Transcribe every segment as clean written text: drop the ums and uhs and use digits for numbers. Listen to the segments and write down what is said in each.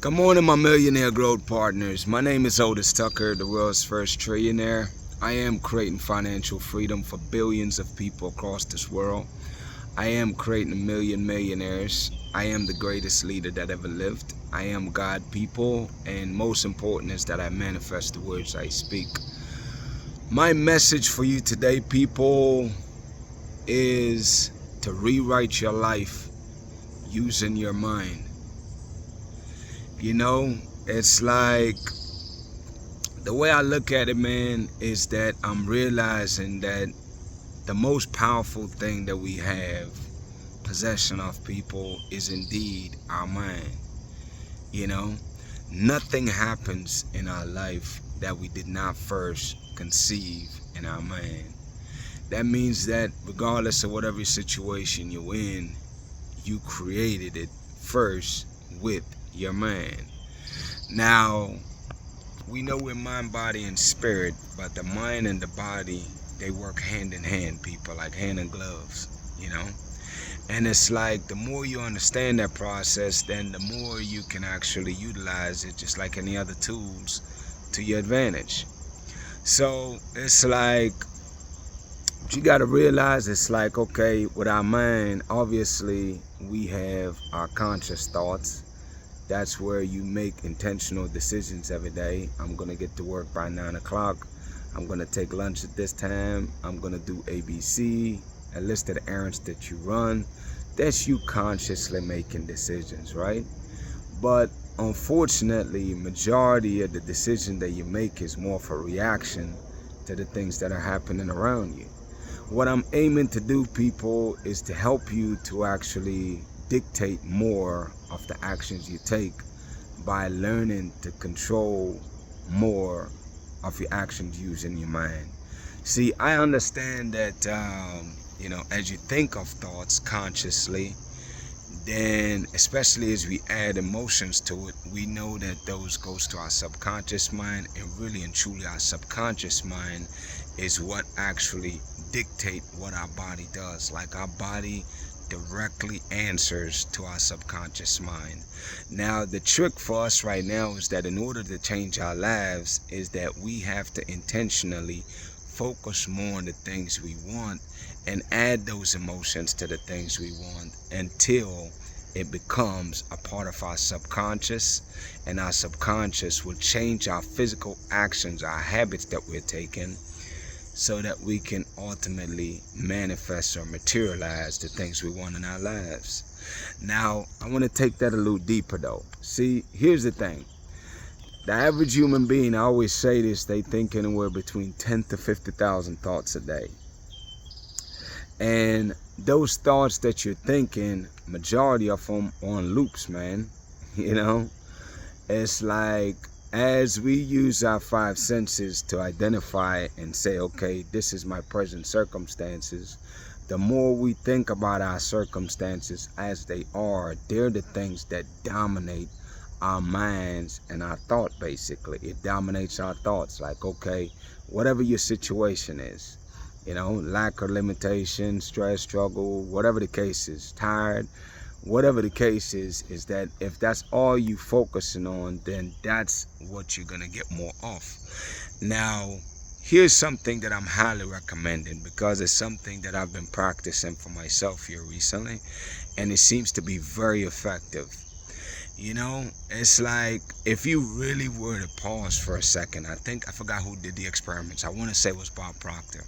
Good morning, my millionaire growth partners. My name is Otis Tucker, the world's first trillionaire. I am creating financial freedom for billions of people across this world. I am creating a million millionaires. I am the greatest leader that ever lived. I am God people, and most important is that I manifest the words I speak. My message for you today, people, is to rewrite your life using your mind. You know, it's like the way I look at it, man, is that I'm realizing that the most powerful thing that we have possession of, people, is indeed our mind. You know, nothing happens in our life that we did not first conceive in our mind. That means that regardless of whatever situation you're in, you created it first with your mind. Now, we know we're mind, body, and spirit, but the mind and the body, they work hand in hand, people, like hand in gloves, you know? And it's like the more you understand that process, then the more you can actually utilize it, just like any other tools, to your advantage. So it's like, what you got to realize, it's like, okay, with our mind, obviously, we have our conscious thoughts. That's where you make intentional decisions every day. I'm going to get to work by 9 o'clock. I'm going to take lunch at this time. I'm going to do ABC, a list of the errands that you run. That's you consciously making decisions, right? But unfortunately, majority of the decision that you make is more for reaction to the things that are happening around you. What I'm aiming to do, people, is to help you to actually dictate more of the actions you take by learning to control more of your actions using your mind. See, I understand that, as you think of thoughts consciously, then especially as we add emotions to it, we know that those goes to our subconscious mind, and really and truly our subconscious mind is what actually dictate what our body does. Like, our body directly answers to our subconscious mind. Now, the trick for us right now is that in order to change our lives, is that we have to intentionally focus more on the things we want and add those emotions to the things we want until it becomes a part of our subconscious, and our subconscious will change our physical actions, our habits that we're taking, so that we can ultimately manifest or materialize the things we want in our lives. Now, I want to take that a little deeper though. See, here's the thing. The average human being, I always say this, they think anywhere between 10 to 50,000 thoughts a day. And those thoughts that you're thinking, majority of them on loops, man. You know, it's like, as we use our five senses to identify and say, okay, this is my present circumstances, the more we think about our circumstances as they are, they're the things that dominate our minds and our thought, basically. It dominates our thoughts. Like, okay, whatever your situation is, lack or limitation, stress, struggle, whatever the case is, tired, whatever the case is that if that's all you focusing on, then that's what you're going to get more of. Now, here's something that I'm highly recommending, because it's something that I've been practicing for myself here recently, and it seems to be very effective. It's like, if you really were to pause for a second, I forgot who did the experiments. I want to say it was Bob Proctor.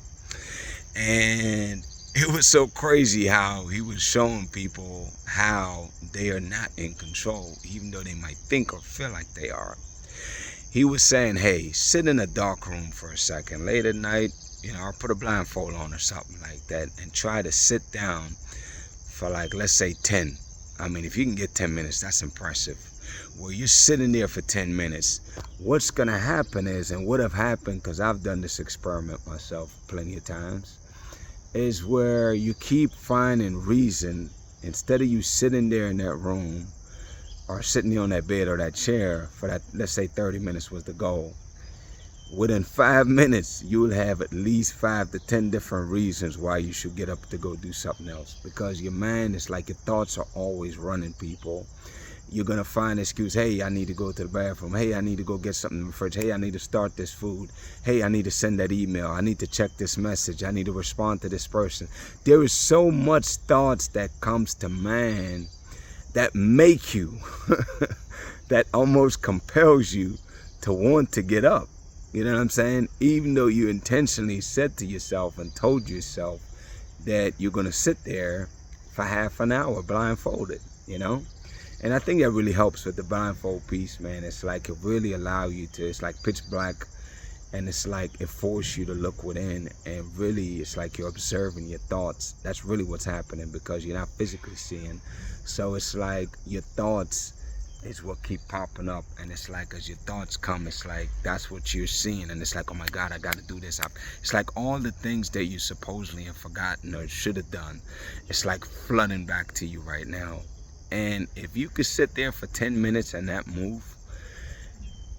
And it was so crazy how he was showing people how they are not in control, even though they might think or feel like they are. He was saying, hey, sit in a dark room for a second, late at night, or put a blindfold on or something like that, and try to sit down for, like, let's say 10. I mean, if you can get 10 minutes, that's impressive. Well, you're sitting there for 10 minutes. What's going to happen is, and what have happened, because I've done this experiment myself plenty of times, is where you keep finding reason, instead of you sitting there in that room or sitting there on that bed or that chair for that, let's say 30 minutes was the goal. Within 5 minutes, you will have at least 5 to 10 different reasons why you should get up to go do something else, because your mind is like, your thoughts are always running, people. you're going to find an excuse. Hey, I need to go to the bathroom. Hey, I need to go get something in the fridge. Hey, I need to start this food. Hey, I need to send that email. I need to check this message. I need to respond to this person. There is so much thoughts that comes to mind that make you, that almost compels you to want to get up. You know what I'm saying? Even though you intentionally said to yourself and told yourself that you're going to sit there for half an hour blindfolded, you know? And I think that really helps with the blindfold piece, man. It's like it really allow you to, it's like pitch black, and it's like it forces you to look within, and really it's like you're observing your thoughts. That's really what's happening, because you're not physically seeing. So it's like your thoughts is what keep popping up, and it's like as your thoughts come, it's like that's what you're seeing, and it's like, oh my God, I gotta do this. It's like all the things that you supposedly have forgotten or should have done, it's like flooding back to you right now. And if you could sit there for 10 minutes and not move,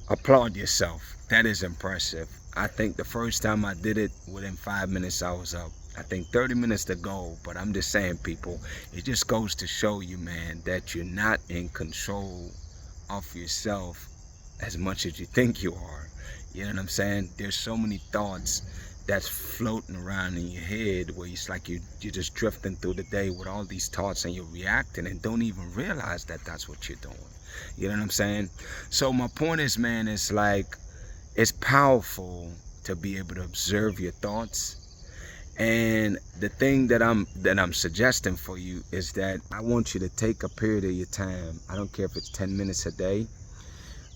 applaud yourself. That is impressive. I think the first time I did it, within 5 minutes I was up. I think 30 minutes to go, but I'm just saying, people, it just goes to show you, man, that you're not in control of yourself as much as you think you are. You know what I'm saying? There's so many thoughts that's floating around in your head where it's like you're just drifting through the day with all these thoughts, and you're reacting and don't even realize that that's what you're doing. You know what I'm saying? So my point is, man, it's like it's powerful to be able to observe your thoughts. And the thing that I'm suggesting for you is that I want you to take a period of your time. I don't care if it's 10 minutes a day.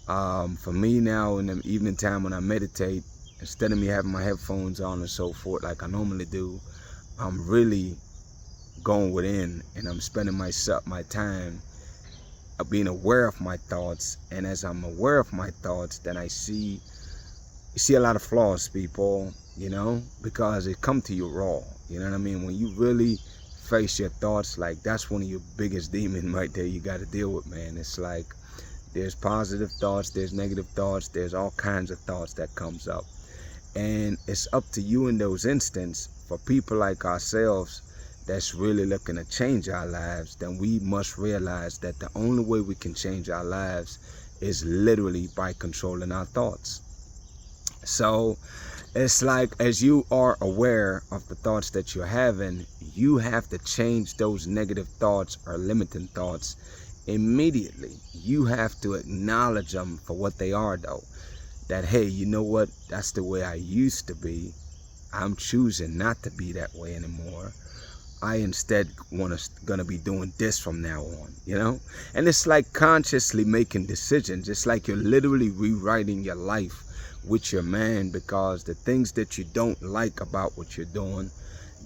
For me now, in the evening time when I meditate, instead of me having my headphones on and so forth like I normally do, I'm really going within, and I'm spending my time of being aware of my thoughts. And as I'm aware of my thoughts, then you see a lot of flaws, people, you know, because it come to you raw. You know what I mean? When you really face your thoughts, like that's one of your biggest demons right there you got to deal with, man. It's like there's positive thoughts, there's negative thoughts, there's all kinds of thoughts that comes up. And it's up to you in those instances, for people like ourselves that's really looking to change our lives, then we must realize that the only way we can change our lives is literally by controlling our thoughts. So it's like, as you are aware of the thoughts that you're having, you have to change those negative thoughts or limiting thoughts immediately. You have to acknowledge them for what they are, though. That, hey, you know what? That's the way I used to be. I'm choosing not to be that way anymore. I instead gonna be doing this from now on, you know? And it's like consciously making decisions. It's like you're literally rewriting your life with your mind, because the things that you don't like about what you're doing,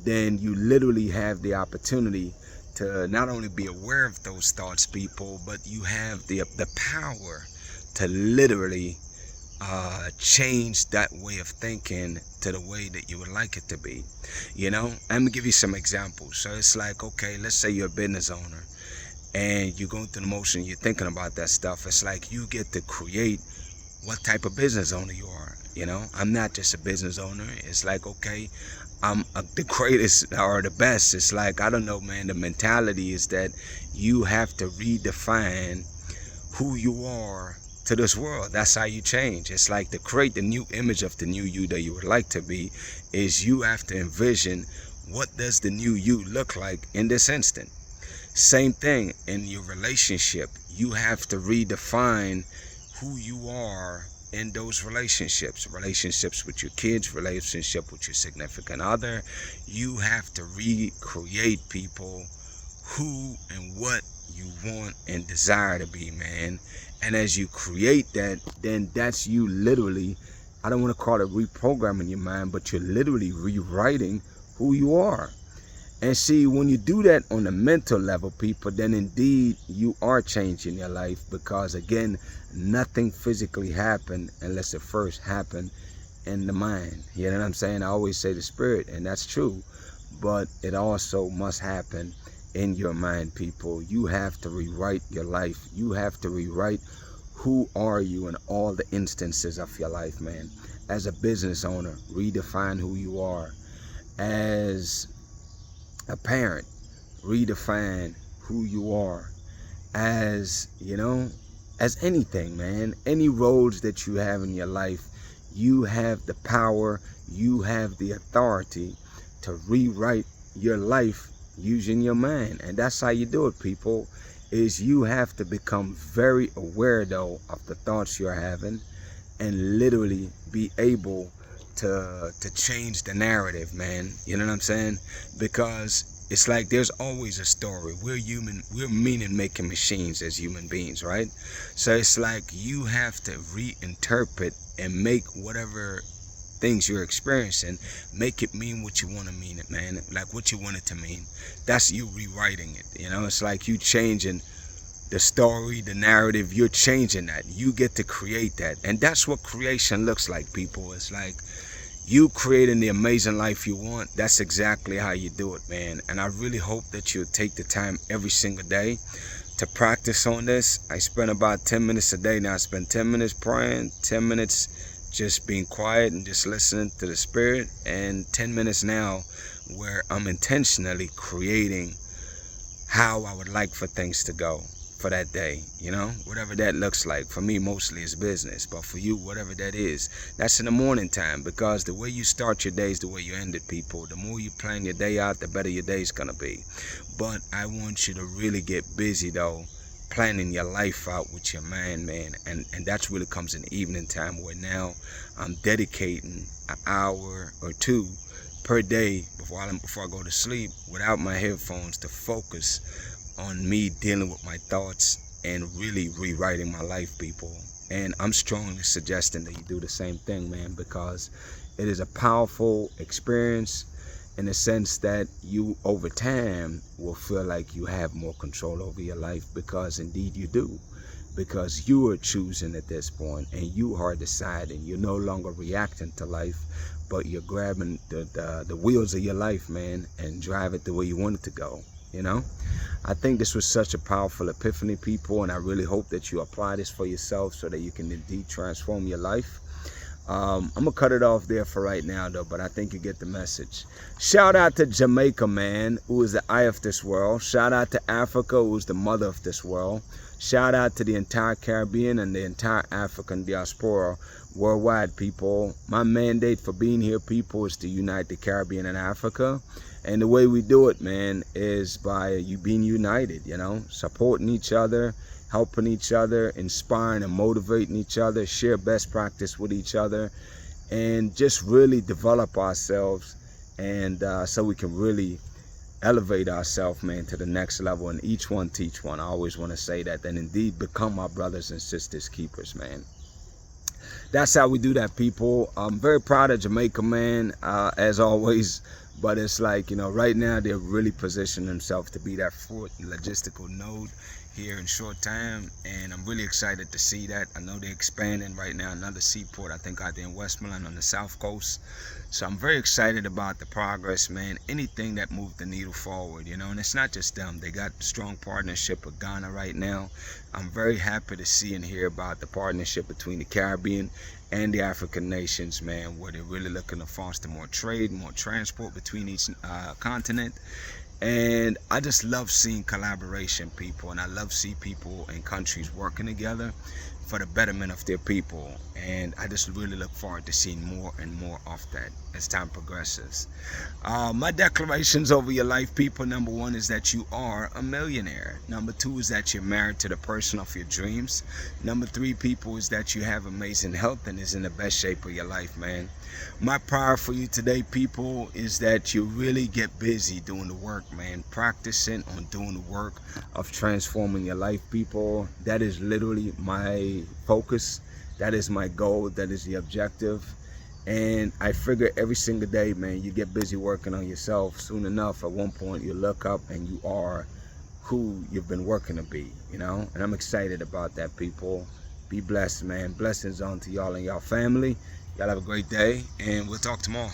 then you literally have the opportunity to not only be aware of those thoughts, people, but you have the power to literally change that way of thinking to the way that you would like it to be. You know, I'm gonna give you some examples. So it's like, okay, let's say you're a business owner and you're going through the motion, you're thinking about that stuff. It's like you get to create what type of business owner you are. You know, I'm not just a business owner. It's like, okay, I'm the greatest or the best. It's like, I don't know, man. The mentality is that you have to redefine who you are to this world. That's how you change. It's like to create the new image of the new you that you would like to be, is you have to envision what does the new you look like in this instant. Same thing in your relationship. You have to redefine who you are in those relationships with your kids, relationship with your significant other. You have to recreate, people, who and what you want and desire to be, man. And as you create that, then that's you literally, I don't want to call it reprogramming your mind, but you're literally rewriting who you are. And see, when you do that on the mental level, people, then indeed you are changing your life, because again, nothing physically happened unless it first happened in the mind. You know what I'm saying? I always say the spirit, and that's true, but it also must happen in your mind, people. You have to rewrite your life. You have to rewrite who are you in all the instances of your life, man. As a business owner, redefine who you are. As a parent, redefine who you are. as, as anything, man. Any roles that you have in your life, you have the power, you have the authority to rewrite your life using your mind. And that's how you do it, people, is you have to become very aware, though, of the thoughts you're having, and literally be able to change the narrative, man. You know what I'm saying? Because it's like there's always a story. We're human, we're meaning making machines as human beings, right? So it's like you have to reinterpret and make whatever things you're experiencing, make it mean what you want to mean it, man. Like what you want it to mean. That's you rewriting it. It's like you changing the story, the narrative. You're changing that. You get to create that. And that's what creation looks like, people. It's like you creating the amazing life you want. That's exactly how you do it, man. And I really hope that you'll take the time every single day to practice on this. I spend about 10 minutes a day now. I spend 10 minutes praying, 10 minutes just being quiet and just listening to the spirit, and 10 minutes now where I'm intentionally creating how I would like for things to go for that day, whatever that looks like. For me, mostly it's business, but for you, whatever that is, that's in the morning time, because the way you start your day is the way you end it, people. The more you plan your day out, the better your day's gonna be. But I want you to really get busy, though, planning your life out with your mind, man. And that's really comes in the evening time, where now I'm dedicating an hour or two per day before I go to sleep without my headphones to focus on me dealing with my thoughts and really rewriting my life, people. And I'm strongly suggesting that you do the same thing, man, because it is a powerful experience in the sense that you over time will feel like you have more control over your life, because indeed you do, because you are choosing at this point and you are deciding. You're no longer reacting to life, but you're grabbing the wheels of your life, man, and drive it the way you want it to go. I think this was such a powerful epiphany, people, and I really hope that you apply this for yourself so that you can indeed transform your life. I'm gonna cut it off there for right now, though, but I think you get the message. Shout out to Jamaica, man, who is the eye of this world. Shout out to Africa, who is the mother of this world. Shout out to the entire Caribbean and the entire African diaspora worldwide, people. My mandate for being here, people, is to unite the Caribbean and Africa. And the way we do it, man, is by you being united, supporting each other, helping each other, inspiring and motivating each other, share best practice with each other, and just really develop ourselves, and so we can really elevate ourselves, man, to the next level, and each one teach one. I always want to say that, and indeed become our brothers and sisters keepers, man. That's how we do that, people. I'm very proud of Jamaica, man, as always. But it's like, right now they're really positioning themselves to be that fourth logistical node here in short time. And I'm really excited to see that. I know they're expanding right now, another seaport, I think out there in Westmoreland on the South Coast. So I'm very excited about the progress, man. Anything that moved the needle forward, and it's not just them. They got strong partnership with Ghana right now. I'm very happy to see and hear about the partnership between the Caribbean and the African nations, man, where they're really looking to foster more trade, more transport between each continent. And I just love seeing collaboration, people, and I love seeing people and countries working together for the betterment of their people. And I just really look forward to seeing more and more of that as time progresses. My declarations over your life, people: number one is that you are a millionaire. Number two is that you're married to the person of your dreams. Number three, people, is that you have amazing health and is in the best shape of your life, man. My prayer for you today, people, is that you really get busy doing the work, man. Practicing on doing the work of transforming your life, people. That is literally my focus. That is my goal. That is the objective. And I figure every single day, man, you get busy working on yourself. Soon enough, at one point, you look up and you are who you've been working to be, And I'm excited about that, people. Be blessed, man. Blessings on to y'all and y'all family. Y'all have a great day, and we'll talk tomorrow.